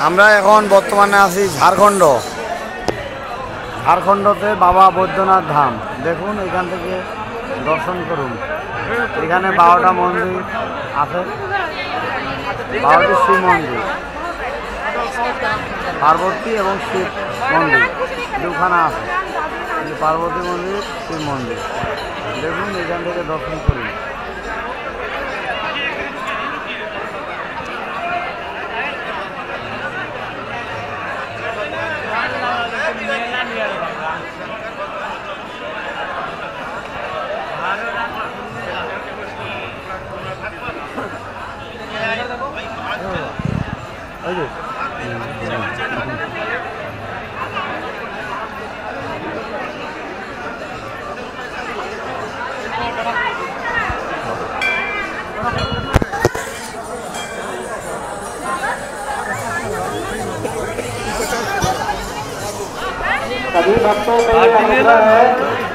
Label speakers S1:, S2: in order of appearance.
S1: আমরা এখন বর্তমানে আছি ঝাড়খণ্ড। ঝাড়খণ্ডতে বাবা বৈদ্যনাথ ধাম দেখুন, এখান থেকে দর্শন করুন। এখানে 12টা মন্দির আছে, 12টি শিব মন্দির, পার্বতী এবং শিব মন্দির দুখানা আছে। পার্বতী মন্দির, শিব মন্দির দেখুন, এখান থেকে দর্শন করুন।
S2: सभी भक्तों में अनुग्रह है।